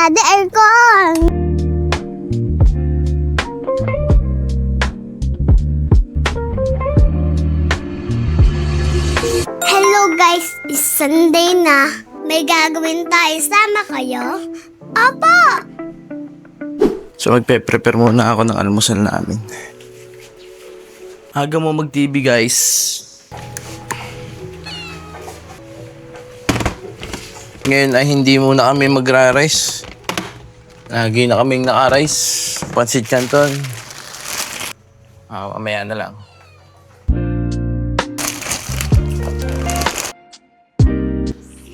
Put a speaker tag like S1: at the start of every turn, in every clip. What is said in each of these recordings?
S1: Daddy Aircon! Hello guys, it's Sunday na. May gagawin tayo. Sama kayo? Opo!
S2: So magpe-prepare muna ako ng almusal namin. Aga mo mag-TV guys. Ngayon ay hindi muna kami magra-rice. Lagi na kaming naka-rice. Pansit Canton. Mamaya na lang.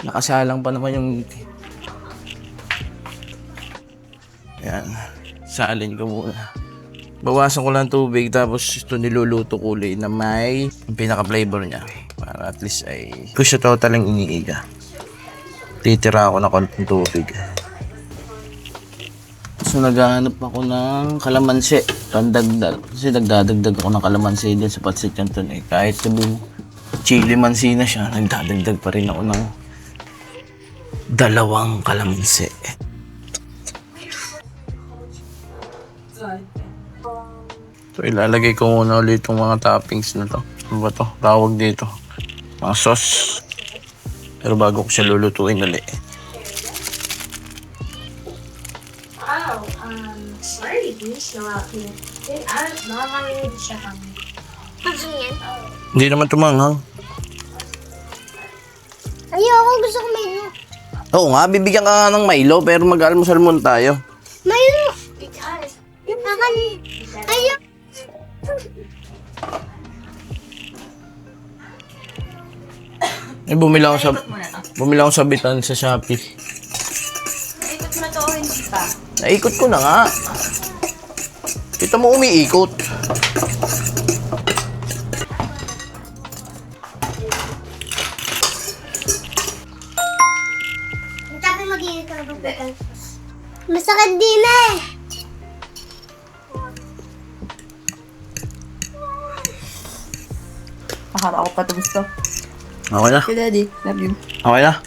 S2: Nakasalang pa naman yung... Yan. Salin ko muna. Bawasan ko lang tubig tapos ito niluluto ko ulit na may pinaka-flavor niya. Para at least ay... Push ito talang iniiga. Titira ako na konting tubig. So naghahanap ako ng kalamansi. Pandagdag. Kasi nagdadagdag ako ng kalamansi din sa Pansit Canton eh. Kahit sabihin chili mansi na siya, nagdadagdag pa rin ako ng 2 kalamansi. So ilalagay ko muna ulit itong mga toppings na to. Ano ba to? Tawag dito. Mga sauce. Pero bago ko siya lulutuin ulit.
S3: Oh, sorry, please, no out here. Nakakaminig siya kami.
S1: Gusto niyan?
S2: Hindi naman tumanghang.
S1: Ayoko, gusto ko may
S2: Oo nga, bibigyan ka nga ng Milo pero mag-almusal muna tayo.
S1: Mayroon.
S3: Because,
S1: Ayoko.
S2: Bumili ako sa Bitan sa Shopee.
S3: ikot mo na to o hindi pa?
S2: Naikot ko na nga. Kita mo umiikot.
S1: Sabi mag-iinit ka na ba? Masakit din eh.
S3: Akala ko pa ito gusto.
S2: Okay na.
S3: Okay, Daddy. Love you.
S2: Okay na.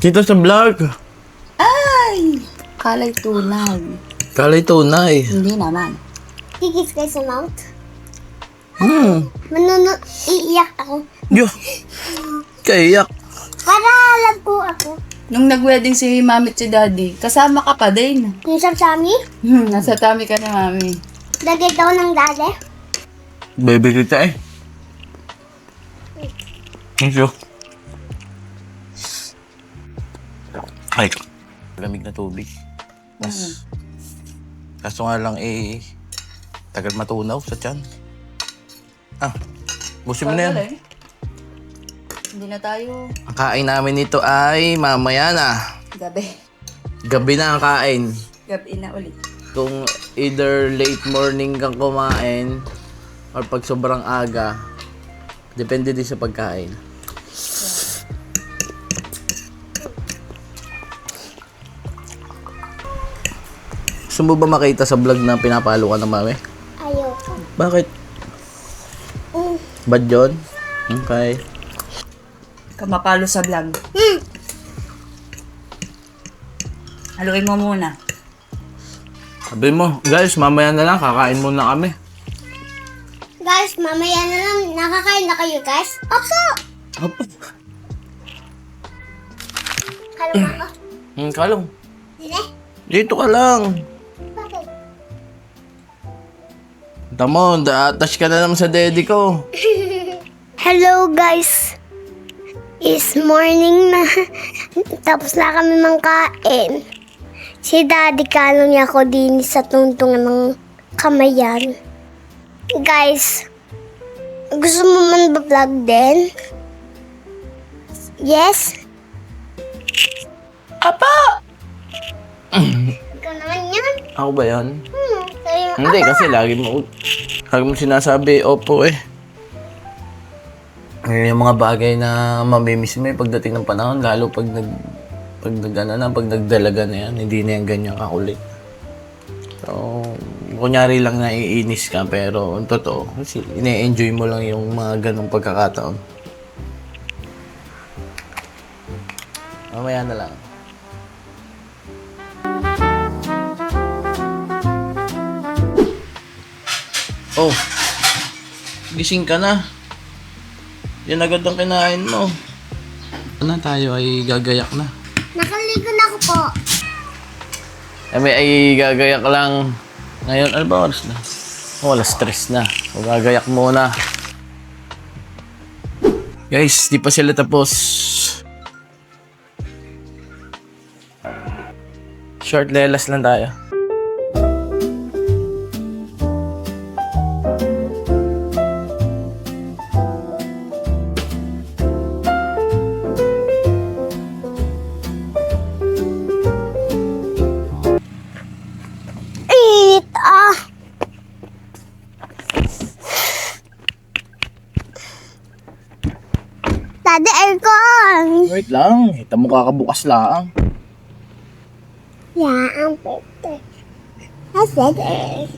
S2: Dito sa vlog.
S3: Ay! Kalay tunay.
S2: Kalay tunay.
S3: Hindi naman.
S1: Kikis kayo sa mouth. Iiyak ako.
S2: Yo. Kaiyak.
S1: Para alam po ako.
S3: Nung nag-wedding si Mami at si Daddy, kasama ka pa din.
S1: Yung sami,
S3: Nasa tummy ka na, Mami.
S1: lagay daw ng dade.
S2: Baby kita eh. Thank you. Ay, lamig na tubig. Kaso nga lang tagal matunaw sa tiyan. Busin mo na yan.
S3: Hindi na tayo.
S2: Ang kain namin nito ay mamaya na.
S3: Gabi.
S2: Gabi na ang kain.
S3: Gabi na ulit.
S2: Kung either late morning kang kumain or pag sobrang aga, depende din sa pagkain. Gusto mo ba makita sa vlog na pinapalo ka ng mami?
S1: Ayoko.
S2: Bakit? Bad yun? Okay.
S3: Kamapalo sa vlog. Haluin mo muna.
S2: Sabi mo, guys, mamaya na lang, kakain muna kami.
S1: Guys, mamaya na lang. Nakakain na kayo, guys? Opo!
S2: Opo.
S1: Kalong ako.
S2: Kalong.
S1: Hindi?
S2: Dito ka lang.
S1: Bakit?
S2: Tamo, attach ka na naman sa daddy ko.
S1: Hello, guys. It's morning na. Tapos na kami mangkain. Si Daddy kalong niya ako din sa tungtungan ng kamayan. Guys, gusto mo man ba-vlog din? Yes?
S2: Apa!
S1: Ikaw naman yan.
S2: Ako ba yan?
S1: Sabi mo,
S2: Hindi, kasi lagi mo sinasabi, opo eh. Yung mga bagay na mamimiss mo pagdating ng panahon, lalo pag nagdalaga na yan, hindi na yan ganyan kakulit. So, kunyari lang naiinis ka, pero ang totoo, kasi ine-enjoy mo lang yung mga ganong pagkakataon. Mamaya na lang. Oh, gising ka na. Yan agad ang kinain mo. Ano tayo ay gagayak na.
S1: Nakaligo na ako po.
S2: Kami ay gagayak lang. Ngayon, ano ba oras na? Oh, wala stress na. So, gagayak muna. Guys, di pa sila tapos. Short lelas lang tayo.
S1: Eat ah. Daddy, aircon.
S2: Wait lang, kita mo kakabukas lang.
S1: Yeah, ang pwede. That's it.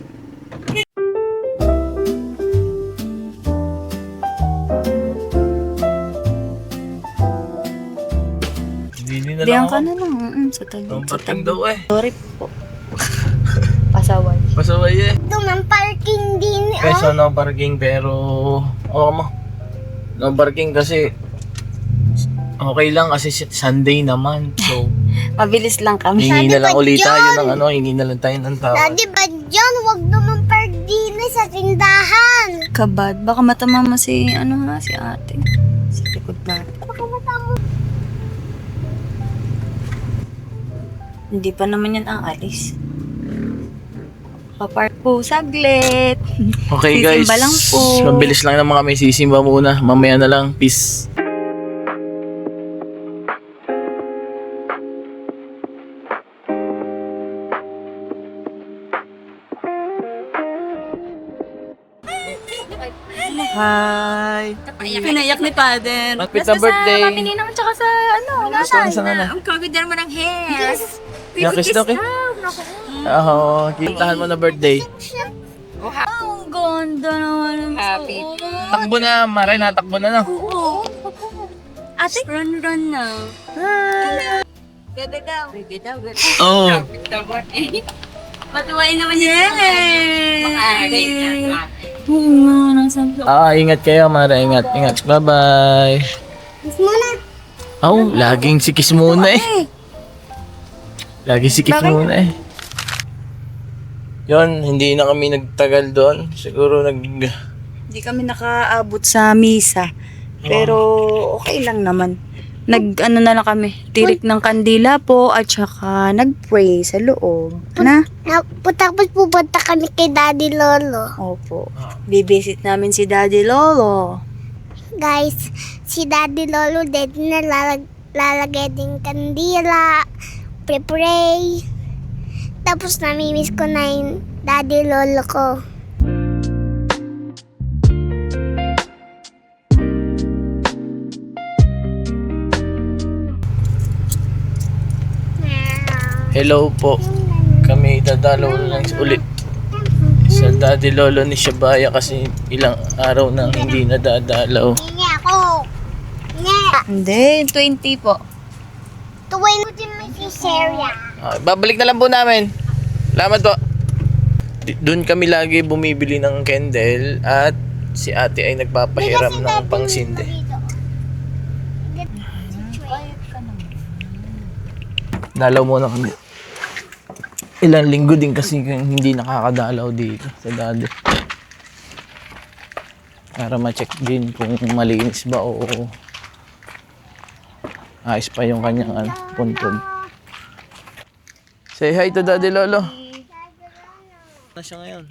S2: Hindi na
S3: Diyan
S2: lang
S3: ka
S2: ako.
S3: na lang. Sa tabi.
S2: Ang
S3: Sa
S2: parking
S3: tabi.
S2: daw eh.
S3: Sorry po. Pasaway.
S2: Pasaway eh.
S1: Tumang parking din,
S2: Guys,
S1: oh.
S2: so no parking pero... Oo mo. No parking kasi... Okay lang kasi Sunday naman. So,
S3: Mabilis lang kami.
S2: hingi na lang
S1: Sabi ba
S2: ulit tayo
S1: yun?
S2: ng ano, hingi na lang tayo ng tao.
S1: Daddy, ba dyan? Huwag naman park din sa tindahan.
S3: Kabad. Baka matama mo si, si ate. Sa likod natin.
S1: Baka matamo.
S3: Hindi pa naman yan aalis. Papark po saglit.
S2: Okay guys,
S3: Sisimba lang po.
S2: mabilis lang naman kami, sisimba muna. Mamaya na lang, peace. Hi!
S3: Pinayak ni Father.
S2: Happy birthday!
S3: Sa mami Ninang tsaka sa
S2: Sa nanay.
S3: Ang kagawin mo ng hair.
S2: Yakis daw kay? Oo, kintahan mo na birthday.
S3: Ang ganda naman. Happy.
S2: Takbo na, Maray, natakbo na na.
S3: Oo. Ate? Run na. Ganda daw.
S2: Oo.
S3: Matuwain naman yan. Oo nga, nasabi ko.
S2: Ingat kayo, Maray, ingat. Bye-bye.
S1: Kiss muna.
S2: Oh, laging sikis muna eh. Laging sikis muna eh. Yon, hindi na kami nagtagal doon. Siguro
S3: Hindi kami nakaabot sa misa. Pero okay lang naman. Na lang kami. Tirik ng kandila po at saka nag-pray sa loob. Na?
S1: Tapos pupunta kami kay Daddy Lolo.
S3: Opo. Bibisit namin si Daddy Lolo.
S1: Guys, si Daddy Lolo din na lalagay din kandila. Pre-pray. Tapos namimiss ko na yung Daddy Lolo ko.
S2: Hello po. Kami dadalaw lang ulit sa Daddy Lolo ni Shabaya kasi ilang araw nang hindi nadadalaw.
S1: Hindi ako.
S3: Hindi, 20 po.
S1: Tuwin mo din may siserya.
S2: Babalik na lang po namin. Salamat po. Doon kami lagi bumibili ng candle at si ate ay nagpapahiram ng pangsinde. Dalaw muna kami. Ilang linggo din kasi hindi nakakadalaw dito sa daddy. Para ma-check din kung malinis ba o ayos pa yung kanyang puntod. Say hi to Daddy Lolo. Na siya ngayon.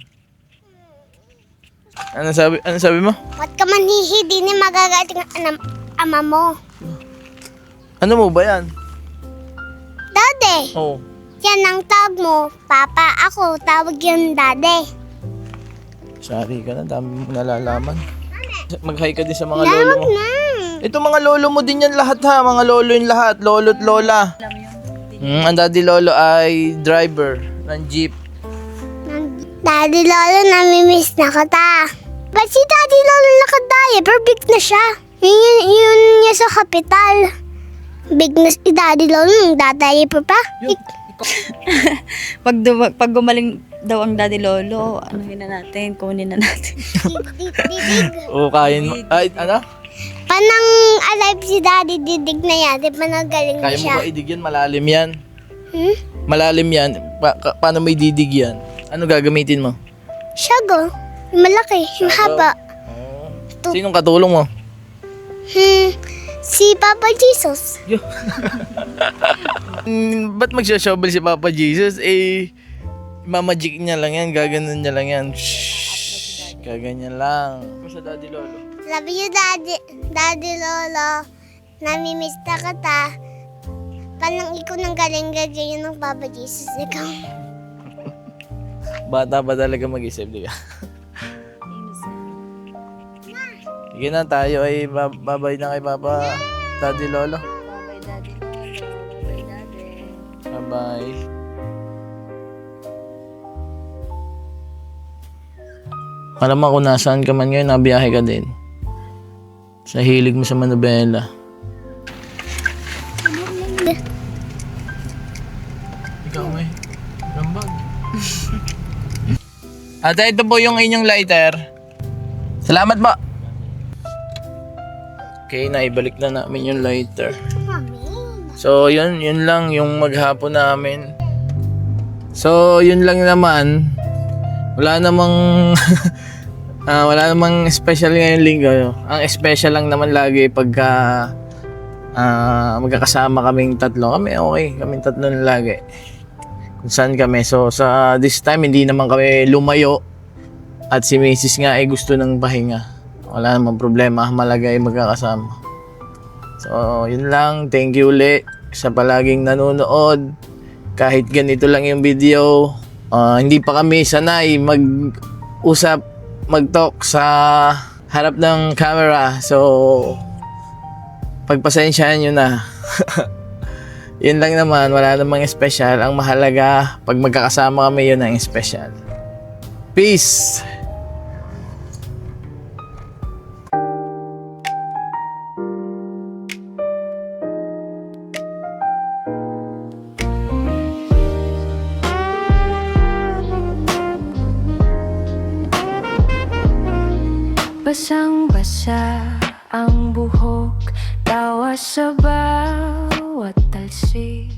S2: Ano sabi mo?
S1: Ba't ka manhihi? Di ni magagaling ang ama mo.
S2: Ano mo ba yan?
S1: Daddy,
S2: Oh.
S1: yan ang tawag mo. Papa, ako, tawag yun Daddy.
S2: Sorry ka na, dami mo nalalaman. Mag-hi ka din sa mga lolo mo.
S1: Na.
S2: Ito mga lolo mo din yan lahat ha, mga lolo yung lahat, lolo't lola. Ang Daddy Lolo ay driver ng jeep.
S1: Daddy Lolo, namimiss na kita. Ba't si Daddy Lolo nakadaya? Perfect na siya. Yun niya sa kapital. Big na si Daddy Lolo, dadayiper pa.
S3: Pag gumaling daw ang Daddy Lolo, anuhin na natin, kunin na natin.
S1: Didig.
S2: Oo, kain mo. Ay, ano?
S1: Panang alive si Daddy Didig na yan. Di ba nagaling na
S2: Kaya mo
S1: siya?
S2: ba idig yan? Malalim yan.
S1: Hmm?
S2: Malalim yan. Paano may didig yan? Ano gagamitin mo?
S1: Shago. Yung malaki. Yung
S2: Shago.
S1: haba.
S2: Sinong katulong mo?
S1: Si Papa Jesus.
S2: Ba't magsha-shovel si Papa Jesus? Mamajik niya lang yan. Gaganon niya lang yan. Shhh. Gaganyan lang. Sa Daddy Lolo.
S1: Love you, Daddy Lolo. Namimiss na kita. Panang ikaw nang galing-galing ng Papa Jesus. Ikaw.
S2: Bata pa talaga mag-isip, di ka? Sige na, tayo ay babay na kay Papa Daddy Lolo.
S3: Bye-bye, Daddy Lolo. Bye-bye, Daddy.
S2: Bye-bye. Malamang kung nasaan ka man ngayon, nabiyahe ka din. Sa hilig mo sa manobela. Ikaw may gambag. Ate, ito po yung inyong lighter. Salamat po. Okay, naibalik na namin yung lighter. So, yun lang yung maghapon namin. So, yun lang naman. Wala namang wala namang special ngayong linggo. Ang special lang naman lagi pagka magkakasama kaming tatlo. Kaming tatlo na lagi. Kung saan kami. So, sa this time, hindi naman kami lumayo. At si Mrs. nga ay gusto ng pahinga. Wala namang problema. Malaga ay magkakasama. So, yun lang. Thank you ulit sa palaging nanonood. Kahit ganito lang yung video. Hindi pa kami sanay mag-usap, mag-talk sa harap ng camera. So, pagpasensyahan nyo na. Yun lang naman, wala namang special. Ang mahalaga, pag magkakasama kami, yun ang special. Peace!
S4: Basang-basa ang buhok, tawa sa bawat talsik.